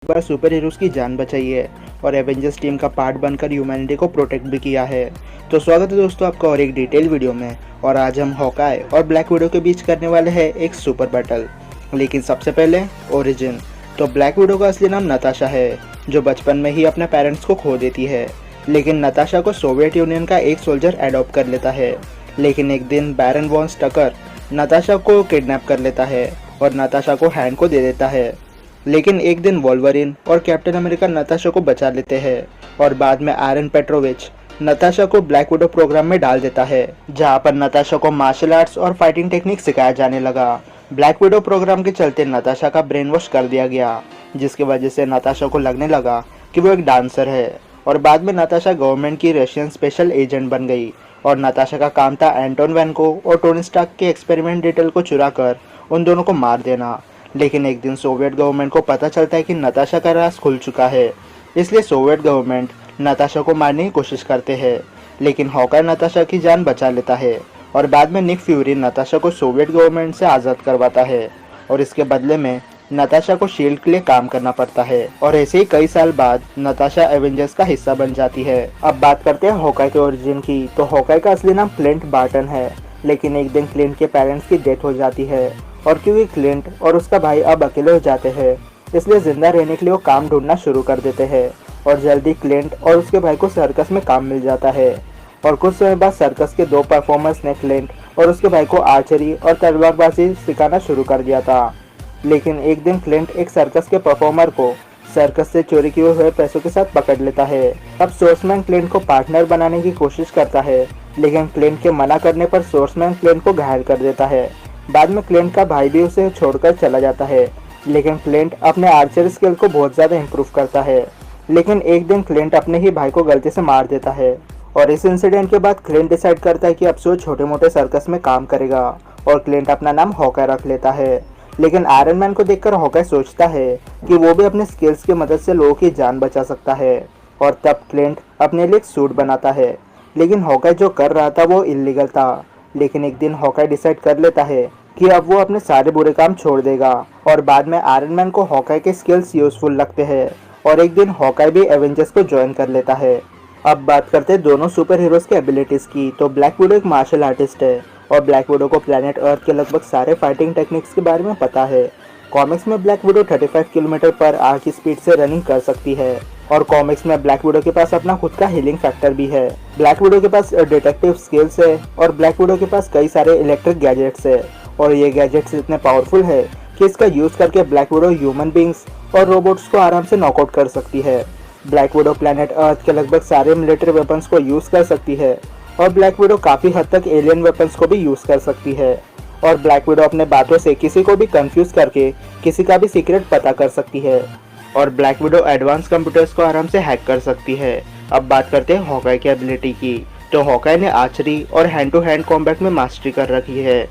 बार super heroes की जान बचाई है और एवेंजर्स टीम का पार्ट बनकर ह्यूमैनिटी को प्रोटेक्ट भी किया है। तो स्वागत है दोस्तों आपका और एक डिटेल वीडियो में। और आज हम हॉकाई और ब्लैक विडो के बीच करने वाले हैं एक सुपर बैटल। लेकिन सबसे पहले ओरिजिन। तो ब्लैक विडो का असली नाम नताशा है, जो बचपन में ही अपने पेरेंट्स को खो देती है। लेकिन नताशा को सोवियत यूनियन का एक सोल्जर अडॉप्ट कर लेता है। लेकिन एक दिन बैरन वॉन स्टकर नताशा को किडनैप कर लेता है और नताशा को हैंड को दे देता है। लेकिन एक दिन वोल्वरिन और कैप्टन अमेरिका नताशा को बचा लेते हैं और बाद में आयरन पेट्रोविच नताशा को ब्लैक विडो प्रोग्राम में डाल देता है, जहां पर नताशा को मार्शल आर्ट्स और फाइटिंग टेक्निक सिखाया जाने लगा। ब्लैक विडो प्रोग्राम के चलते नताशा का ब्रेन वॉश कर दिया गया, जिसकी वजह से नताशा को लगने लगा कि वो एक डांसर है। और बाद में नताशा गवर्नमेंट की रशियन स्पेशल एजेंट बन गई और नताशा का काम था एंटोन वैन को और टोनी स्टार्क के एक्सपेरिमेंट डिटेल को चुरा कर उन दोनों को मार देना। लेकिन एक दिन सोवियत गवर्नमेंट को पता चलता है कि नताशा का राज खुल चुका है, इसलिए सोवियत गवर्नमेंट नताशा को मारने की कोशिश करते हैं। लेकिन हॉकाई नताशा की जान बचा लेता है और बाद में निक फ्यूरी नताशा को सोवियत गवर्नमेंट से आज़ाद करवाता है और इसके बदले में नताशा को शील्ड के लिए काम करना पड़ता है। और ऐसे ही कई साल बाद नताशा एवेंजर्स का हिस्सा बन जाती है। अब बात करते हैं हॉकाई के ओरिजिन की। तो हॉकाई का असली नाम क्लिंट बार्टन है, लेकिन एक दिन क्लिंट के पेरेंट्स की डेथ हो जाती है और क्योंकि क्लिंट और उसका भाई अब अकेले हो जाते हैं, इसलिए जिंदा रहने के लिए वो काम ढूंढना शुरू कर देते हैं। और जल्दी क्लिंट और उसके भाई को सर्कस में काम मिल जाता है और कुछ समय बाद सर्कस के दो परफॉर्मर्स ने क्लिंट और उसके भाई को आर्चरी और तलवारबाजी सिखाना शुरू कर दिया था। लेकिन एक दिन क्लिंट एक सर्कस के परफॉर्मर को सर्कस से चोरी किए हुए पैसों के साथ पकड़ लेता है। अब सोर्समैन क्लिंट को पार्टनर बनाने की कोशिश करता है, लेकिन क्लिंट के मना करने पर सोर्समैन क्लिंट को घायल कर देता है। बाद में क्लिंट का भाई भी उसे छोड़कर चला जाता है, लेकिन क्लिंट अपने आर्चरी स्किल को बहुत ज़्यादा इम्प्रूव करता है। लेकिन एक दिन क्लिंट अपने ही भाई को गलती से मार देता है और इस इंसिडेंट के बाद क्लिंट डिसाइड करता है कि अब से वो छोटे मोटे सर्कस में काम करेगा और क्लिंट अपना नाम हॉकाई रख लेता है। लेकिन आयरन मैन को देखकर हॉकाई सोचता है कि वो भी अपने स्किल्स की मदद से लोगों की जान बचा सकता है और तब क्लिंट अपने लिए एक सूट बनाता है। लेकिन हॉकाई जो कर रहा था वो इलीगल था। लेकिन एक दिन हॉकाई डिसाइड कर लेता है कि अब वो अपने सारे बुरे काम छोड़ देगा और बाद में आयरन मैन को हॉकाई के स्किल्स यूजफुल लगते हैं और एक दिन हॉकाई भी एवेंजर्स को ज्वाइन कर लेता है। अब बात करते हैं दोनों सुपर हीरोज के एबिलिटीज की। तो ब्लैक विडो एक मार्शल आर्टिस्ट है और ब्लैक विडो को प्लैनेट अर्थ के लगभग सारे फाइटिंग टेक्निक्स के बारे में पता है। कॉमिक्स में black window 35 kilometre per hour की स्पीड से रनिंग कर सकती है और कॉमिक्स में ब्लैक विडो के पास अपना खुद का हीलिंग फैक्टर भी है। ब्लैक विडो के पास डिटेक्टिव स्किल्स है और ब्लैक विडो के पास कई सारे इलेक्ट्रिक गैजेट्स है और ये गैजेट्स इतने पावरफुल है कि इसका यूज करके ब्लैक विडो ह्यूमन बींग्स और रोबोट्स को आराम से नॉकआउट कर सकती है। ब्लैक विडो प्लैनेट अर्थ के लगभग सारे मिलिट्री वेपन्स को यूज कर सकती है और ब्लैक विडो काफी हद तक एलियन वेपन्स को भी यूज कर सकती है। और ब्लैक विडो अपने बातों से किसी को भी कंफ्यूज करके किसी का भी सीक्रेट पता कर सकती है और ब्लैक विडो एडवांस कंप्यूटर्स को आराम से हैक कर सकती है। अब बात करते हैं हॉकाई की एबिलिटी की। तो हॉकाई ने आर्चरी और हैंड टू हैंड कॉम्बैट में मास्टरी कर रखी है।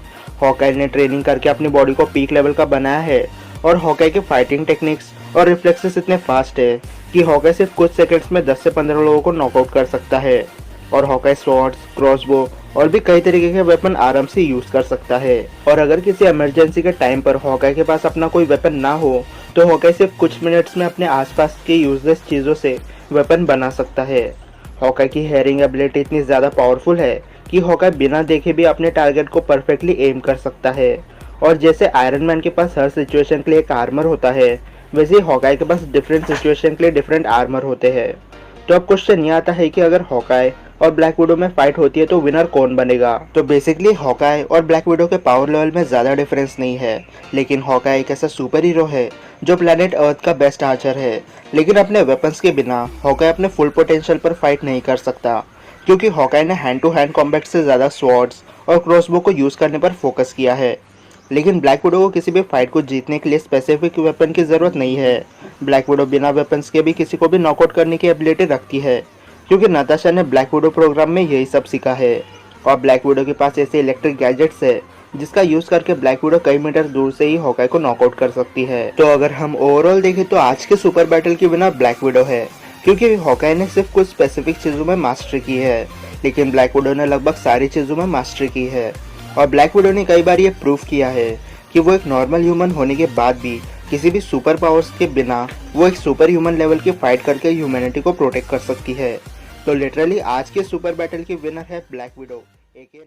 हॉकाई ने ट्रेनिंग करके अपनी बॉडी को पीक लेवल का बनाया है और हॉकाई के फाइटिंग टेक्निक्स और रिफ्लेक्सेस इतने फास्ट है कि हॉकाई सिर्फ कुछ सेकंड्स में 10 से 15 लोगों को नॉकआउट कर सकता है। और हॉकाई स्वॉर्ड्स, क्रॉसबो और भी कई तरीके के वेपन आराम से यूज कर सकता है। और अगर किसी इमरजेंसी के टाइम पर हॉकाई के पास अपना कोई वेपन ना हो तो हॉकाई सिर्फ कुछ मिनट्स में अपने आसपास के यूजलेस चीज़ों से वेपन बना सकता है। हॉकाई की हेयरिंग एबिलिटी इतनी ज़्यादा पावरफुल है कि हॉकाई बिना देखे भी अपने टारगेट को परफेक्टली एम कर सकता है। और जैसे आयरन मैन के पास हर सिचुएशन के लिए एक आर्मर होता है, वैसे ही हॉकाई के पास डिफरेंट सिचुएशन के लिए डिफरेंट आर्मर होते हैं। तो अब क्वेश्चन ये आता है कि अगर हॉकाई और ब्लैक विडो में फाइट होती है तो विनर कौन बनेगा। तो बेसिकली हॉकाई और ब्लैक विडो के पावर लेवल में ज़्यादा डिफरेंस नहीं है, लेकिन हॉकाई एक ऐसा सुपर हीरो है जो प्लैनेट अर्थ का बेस्ट आर्चर है। लेकिन अपने वेपन्स के बिना हॉकाई अपने फुल पोटेंशियल पर फाइट नहीं कर सकता, क्योंकि हॉकाई ने हैंड टू हैंड कॉम्बैट से ज़्यादा स्वॉर्ड्स और क्रॉसबो को यूज़ करने पर फोकस किया है। लेकिन ब्लैक विडो को किसी भी फाइट को जीतने के लिए स्पेसिफिक वेपन की ज़रूरत नहीं है। ब्लैक विडो बिना वेपन्स के भी किसी को भी नॉकआउट करने की एबिलिटी रखती है, क्योंकि नताशा ने ब्लैक विडो प्रोग्राम में यही सब सीखा है। और ब्लैक विडो के पास ऐसे इलेक्ट्रिक गैजेट्स है जिसका यूज़ करके ब्लैक विडो कई मीटर दूर से ही हॉकाई को नॉकआउट कर सकती है। तो अगर हम ओवरऑल देखें तो आज के सुपर बैटल की विनर ब्लैक विडो है, क्योंकि हॉकाई ने सिर्फ कुछ स्पेसिफिक चीज़ों में मास्टरी की है, लेकिन ब्लैक विडो ने लगभग सारी चीज़ों में मास्टरी की है। और ब्लैक विडो ने कई बार ये प्रूव किया है कि वो एक नॉर्मल ह्यूमन होने के बाद भी किसी भी सुपर पावर्स के बिना वो एक सुपर ह्यूमन लेवल की फाइट करके ह्यूमैनिटी को प्रोटेक्ट कर सकती है। तो लिटरली आज के सुपर बैटल की विनर है ब्लैक विडो, एके